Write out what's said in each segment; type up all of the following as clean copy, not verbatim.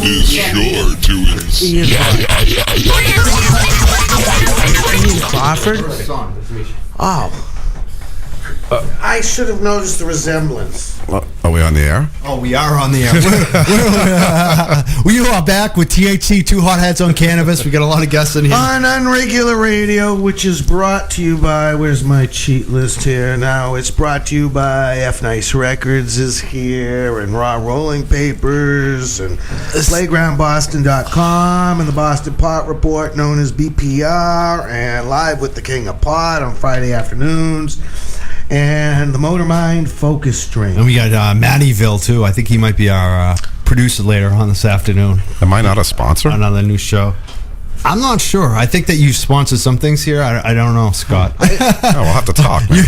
is sure to Ian Crawford? Oh. I should have noticed the resemblance. Are we on the air? Oh, we are on the air. We are back with THC, Two Hot Heads on Cannabis. We got a lot of guests in here. On Unregular Radio, which is brought to you by, where's my cheat list here now? It's brought to you by F Nice Records is here, and Raw Rolling Papers, and PlaygroundBoston.com, and the Boston Pot Report, known as BPR, and Live with the King of Pot on Friday afternoons, and the Motormind Focus String. And we got Mattyville, too. I think he might be our producer later on this afternoon. Am I not a sponsor? Another new show. I'm not sure. I think that you sponsored some things here. I don't know, Scott. We'll have to talk, man.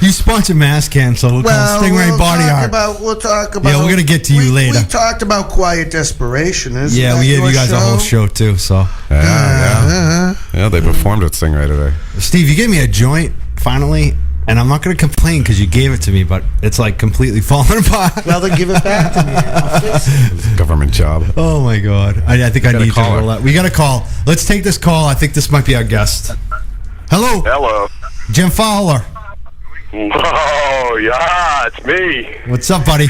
You sponsor Mass Cancel. We'll call Stingray Body Art. We'll talk about... Yeah, we're going to get to you later. We talked about Quiet Desperation. We gave you guys a whole show, too. So Yeah, they performed at Stingray today. Steve, you gave me a joint, finally. And I'm not going to complain because you gave it to me, but it's like completely falling apart. Well, then give it back to me. I'll fix it. It's a government job. Oh, my God. I think I need to roll that. We got a call. Let's take this call. I think this might be our guest. Hello. Hello. Jim Fowler. Oh, yeah, it's me. What's up, buddy?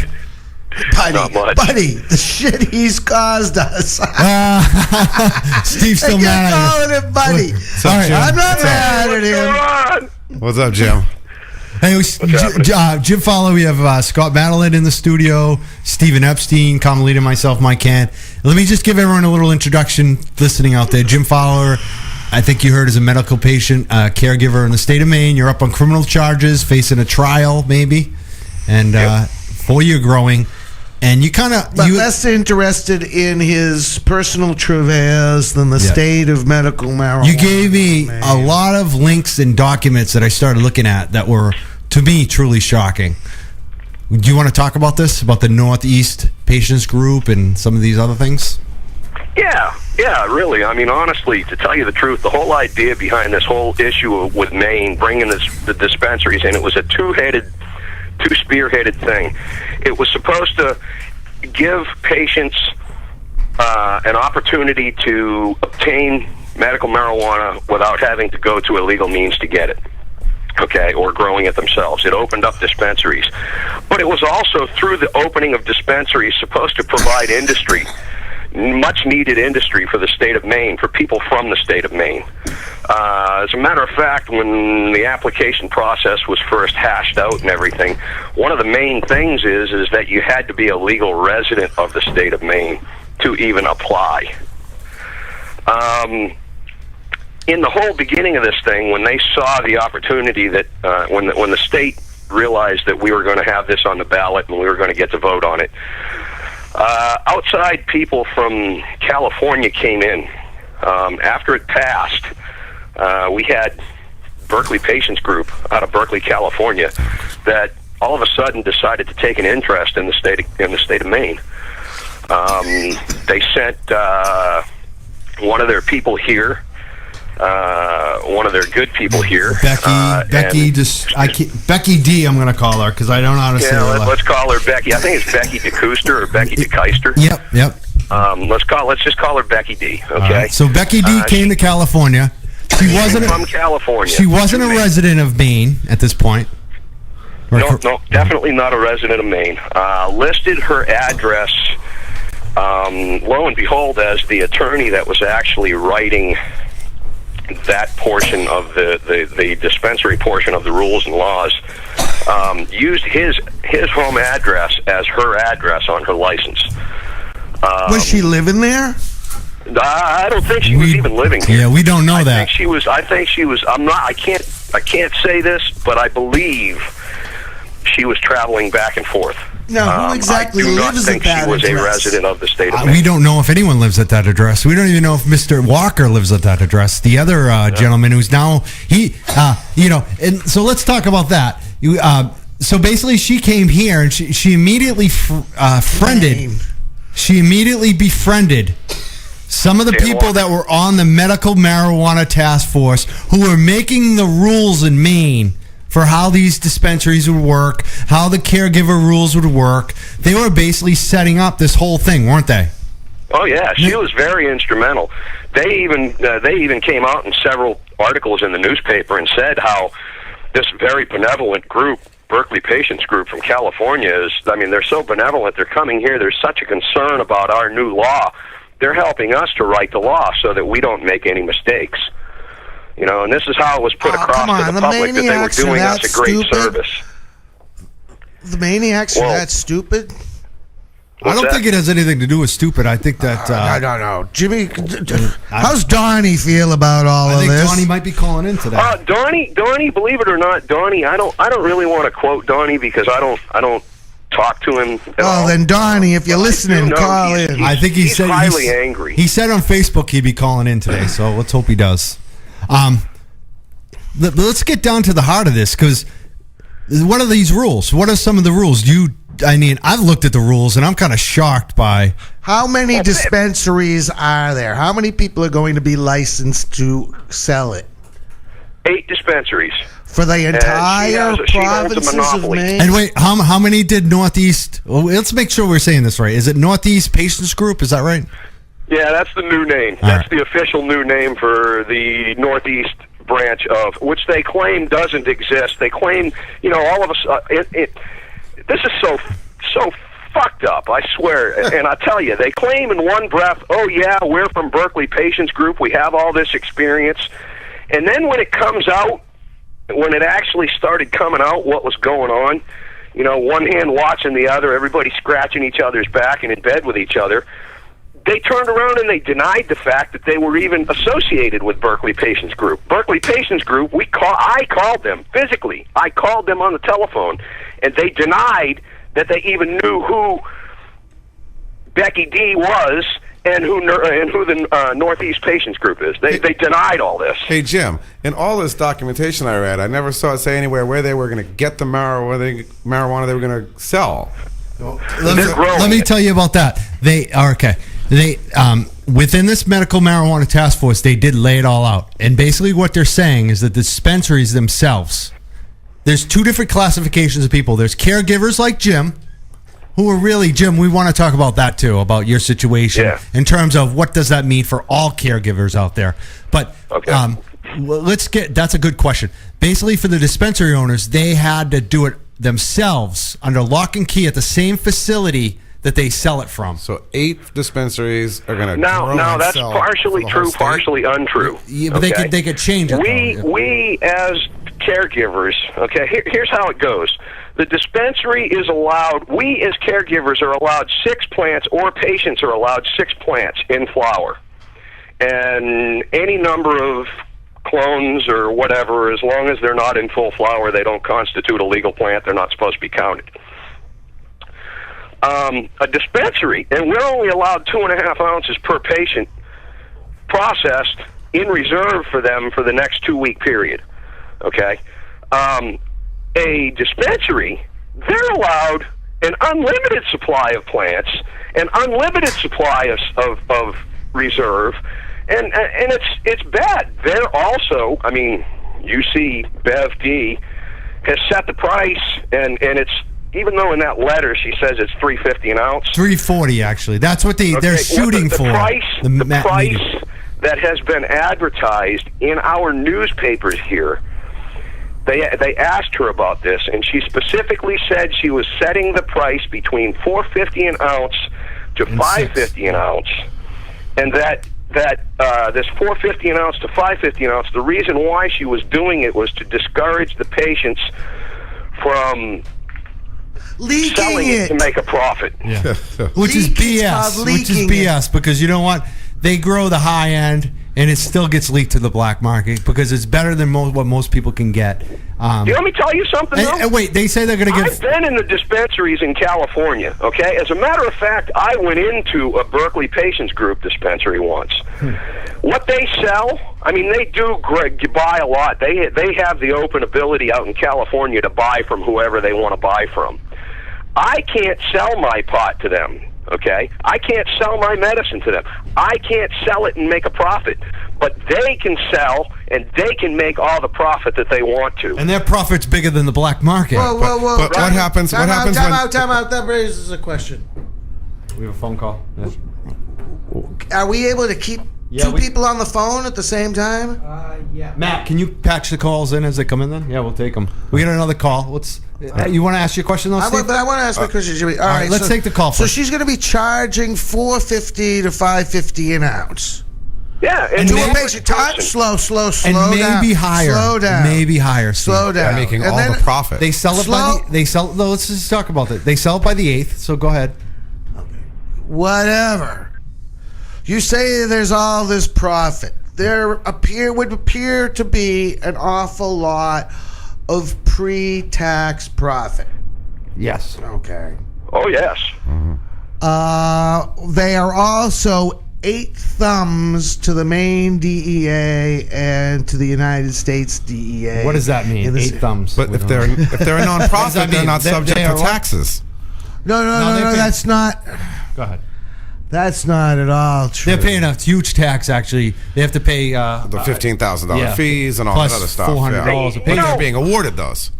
Buddy, the shit he's caused us. Steve's still mad at you. calling him buddy. I'm not mad at him. What's up, Jim? Hey, Jim Fowler, we have Scott Madeline in the studio, Stephen Epstein, Carmelita, myself, Mike Kent. Let me just give everyone a little introduction listening out there. Jim Fowler, I think you heard, is a medical patient, caregiver in the state of Maine. You're up on criminal charges, facing a trial maybe, and 4-year growing. And you kind of... But less interested in his personal travails than the state of medical marijuana. You gave me a lot of links and documents that I started looking at that were, to me, truly shocking. Do you want to talk about this? About the Northeast Patients Group and some of these other things? Yeah, really. I mean, honestly, to tell you the truth, the whole idea behind this whole issue with Maine, bringing the dispensaries in, it was a two-spearheaded thing. It was supposed to give patients an opportunity to obtain medical marijuana without having to go to illegal means to get it, okay, or growing it themselves. It opened up dispensaries. But it was also, through the opening of dispensaries, supposed to provide industry, much-needed industry for the state of Maine, for people from the state of Maine. As a matter of fact, when the application process was first hashed out and everything, one of the main things is that you had to be a legal resident of the state of Maine to even apply. In the whole beginning of this thing, when they saw the opportunity that when the state realized that we were going to have this on the ballot and we were going to get to vote on it, outside people from California came in. After it passed, we had Berkeley Patients Group out of Berkeley, California, that all of a sudden decided to take an interest in the state of Maine. They sent one of their people here, one of their good people here. Becky D, I'm going to call her because I don't know how to say her. Let's call her Becky. I think it's Becky DeCuster or Becky DeKeister. Yep. Let's just call her Becky D. Okay. Right. So Becky D came to California. She wasn't from California. She wasn't a resident of Maine at this point. No, definitely not a resident of Maine. Listed her address, lo and behold, as the attorney that was actually writing that portion of the dispensary portion of the rules and laws, used his home address as her address on her license. Was she living there? I don't think she was even living here. Yeah, we don't know that. I think she was. I'm not. I can't say this, but I believe she was traveling back and forth. Now, who exactly lives at that address? I do not think she was a resident of the state of Maine. We don't know if anyone lives at that address. We don't even know if Mr. Walker lives at that address. The other gentleman who's now and so let's talk about that. So basically, she came here and she immediately befriended some of the people that were on the medical marijuana task force who were making the rules in Maine for how these dispensaries would work, how the caregiver rules would work. They were basically setting up this whole thing, weren't they? Oh yeah, she was very instrumental. They even came out in several articles in the newspaper and said how this very benevolent group, Berkeley Patients Group from California, they're so benevolent. They're coming here. There's such a concern about our new law. They're helping us to write the law so that we don't make any mistakes. And this is how it was put across to the public that they were doing us a great service. The maniacs are that stupid? I don't think it has anything to do with stupid. I think that... no. Jimmy, how's Donnie feel about all of this? I think Donnie might be calling in today. Donnie, believe it or not, Donnie, I don't really want to quote Donnie because I don't talk to him at all. Then Donnie, if you're listening, call in. I think he's highly angry. He said on Facebook he'd be calling in today, so let's hope he does. Let's get down to the heart of this, because what are these rules? What are some of the rules? I've looked at the rules, and I'm kind of shocked by... How many dispensaries are there? How many people are going to be licensed to sell it? 8 dispensaries. For the entire provinces of Maine? And wait, how many did Northeast... Well, let's make sure we're saying this right. Is it Northeast Patients Group? Is that right? Yeah, that's the new name. That's the official new name for the Northeast branch of... which they claim doesn't exist. They claim, all of us... This is so fucked up, I swear. And I tell you, they claim in one breath, oh yeah, we're from Berkeley Patients Group, we have all this experience. And then when it comes out, when it actually started coming out what was going on, one hand watching the other, everybody scratching each other's back and in bed with each other, they turned around and they denied the fact that they were even associated with Berkeley Patients Group. Berkeley Patients Group, I called them physically. I called them on the telephone, and they denied that they even knew who Becky D was and who the Northeast Patients Group is. They denied all this. Hey, Jim, in all this documentation I read, I never saw it say anywhere where they were going to get the marijuana they were going to sell. Let me tell you about that. They are okay. They within this medical marijuana task force, they did lay it all out. And basically what they're saying is that the dispensaries themselves, there's 2 different classifications of people. There's caregivers like Jim, who are really, Jim, we want to talk about that too, about your situation in terms of what does that mean for all caregivers out there. But that's a good question. Basically for the dispensary owners, they had to do it themselves under lock and key at the same facility that they sell it from. So 8 dispensaries are going to now that's partially true, partially untrue. Yeah, but they could change it. We as caregivers, here's how it goes. The dispensary is allowed, we as caregivers are allowed 6 plants, or patients are allowed 6 plants in flower. And any number of clones or whatever, as long as they're not in full flower, they don't constitute a legal plant, they're not supposed to be counted. A dispensary, and we're only allowed 2.5 ounces per patient processed in reserve for them for the next 2-week period. A dispensary, they're allowed an unlimited supply of plants, an unlimited supply of reserve, and it's bad. They're also, you see Bev D has set the price, and it's, even though in that letter she says it's $3.50 an ounce, $3.40 actually. That's what they're shooting for. The price that has been advertised in our newspapers here. They asked her about this, and she specifically said she was setting the price between $4.50 an ounce to $5.50 an ounce, and that this $4.50 an ounce to $5.50 an ounce, the reason why she was doing it was to discourage the patients from selling it to make a profit. Yeah. Which is BS. Because you know what? They grow the high end, and it still gets leaked to the black market because it's better than what most people can get. Let me tell you something, though. And wait, they say they're going to get... I've been in the dispensaries in California, As a matter of fact, I went into a Berkeley Patients Group dispensary once. What they sell, they do buy a lot. They have the open ability out in California to buy from whoever they want to buy from. I can't sell my pot to them. I can't sell my medicine to them. I can't sell it and make a profit. But they can sell, and they can make all the profit that they want to. And their profit's bigger than the black market. Whoa. But what happens? Time out. That raises a question. We have a phone call. Yes. Are we able to keep two people on the phone at the same time? Yeah. Matt, can you patch the calls in as they come in then? Yeah, we'll take them. We got another call. You want to ask your question though, Steve? I want to ask my question, Jimmy. All right, let's take the call So first. she's going to be charging $4.50 to $5.50 an ounce. Yeah, And do a basic touch, slow and down. maybe higher. Slow down. Maybe higher. Steve. Slow down. They're making And all then the profit. They sell it no, let's just talk about it. They sell it by the 8th, so go ahead. Whatever. You say there's all this profit. There would appear to be an awful lot of pre-tax profit. Yes. Okay. Oh, yes. They are also 8 thumbs to the Maine DEA and to the United States DEA. What does that mean? 8 thumbs. But if they're a nonprofit, that they're mean? not subject They to are what? taxes. No, they pay- that's not. Go ahead. That's not at all true. They're paying a huge tax. Actually, they have to pay The $15,000 yeah. fees and all Plus that other stuff. $400 Yeah. a But pay. they're being awarded those.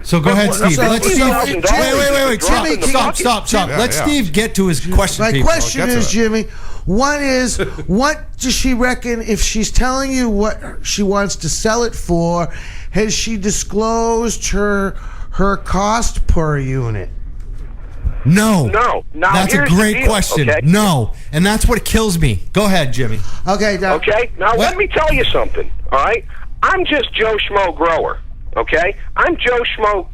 So go ahead, Steve. so- Let so- Steve. Jimmy, Wait. Stop. Yeah, Let yeah. Steve get to his question. My people. question Get to is, it. Jimmy, one is, what does she reckon if she's telling you what she wants to sell it for? Has she disclosed her cost per unit? No. No. Now, That's a here's the great deal, question. okay? No. And that's what kills me. Go ahead, Jimmy. Okay, now, Okay? Now, What? let me tell you something, all right? I'm just Joe Schmo grower, okay? I'm Joe Schmo.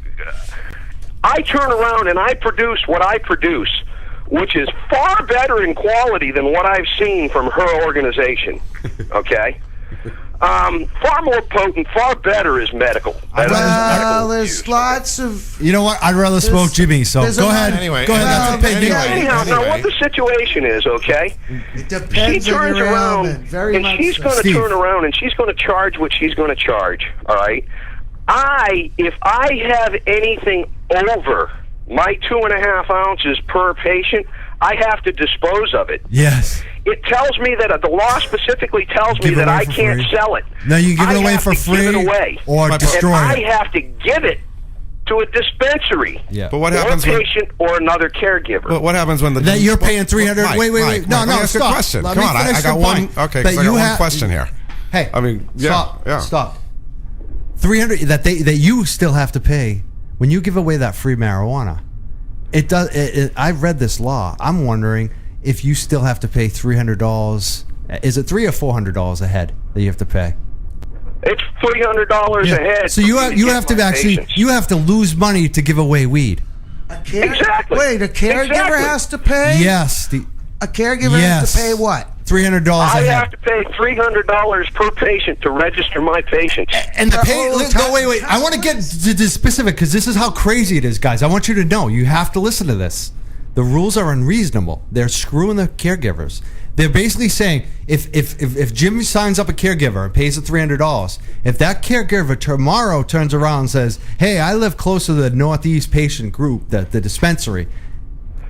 I turn around and I produce what I produce, which is far better in quality than what I've seen from her organization, okay? Far more potent, far better is medical. well, there's lots of. You know what? I'd rather smoke Jimmy. So there's a go lot- ahead. Anyway, go ahead. well, That's opinion. Anyhow, now Anyway. what the situation is, okay? It She depends on turns your around ailment. Very and much she's so. going to Steve. turn around and she's going to charge what she's going to charge. All right. If I have anything over my 2.5 ounces per patient, I have to dispose of it. Yes. It tells me that the law specifically tells me Give it that away I for can't free. sell it. No, you give it I away have for to free give it away. or But- destroy and I it. have to give it to a dispensary. Yeah. But what or happens a when? patient or another caregiver. But what happens when the That you're paying 300. Mike, wait. Mike, No, let me ask you a stop. question. Let Come me on, I finish got the one. point. Okay, That 'cause I you got one have- question here. Hey, I mean, yeah, stop. yeah. Stop. 300 that you still have to pay when you give away that free marijuana. It does. I've read this law. I'm wondering if you still have to pay $300. Is it $300 or $400 a head that you have to pay? It's $300 a head. So for you me have to you get have to my actually patients. you have to lose money to give away weed. Exactly. Wait, a caregiver Exactly. has to pay? Yes. A caregiver has to pay what? $300 a I head. have to pay $300 per patient to register my patients. And the Oh, wait. I want to get to the specific because this is how crazy it is, guys. I want you to know. You have to listen to this. The rules are unreasonable. They're screwing the caregivers. They're basically saying if Jimmy signs up a caregiver and pays the $300, if that caregiver tomorrow turns around and says, "Hey, I live close to the Northeast patient group, the dispensary,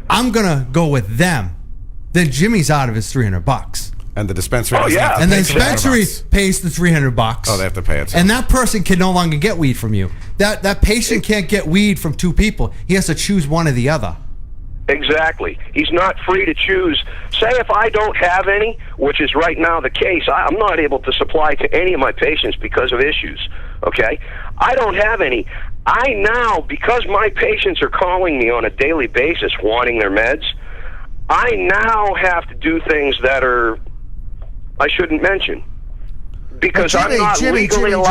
I'm gonna go with them," then Jimmy's out of his $300. And the dispensary. Oh, doesn't yeah. have to And the pay $300. dispensary pays the $300. Oh, they have to pay it. And that person can no longer get weed from you. That patient can't get weed from two people. He has to choose one or the other. Exactly. He's not free to choose. Say if I don't have any, which is right now the case, I'm not able to supply to any of my patients because of issues, okay? I don't have any. I now, because my patients are calling me on a daily basis wanting their meds, I now have to do things that I shouldn't mention. Because I'm not legally allowed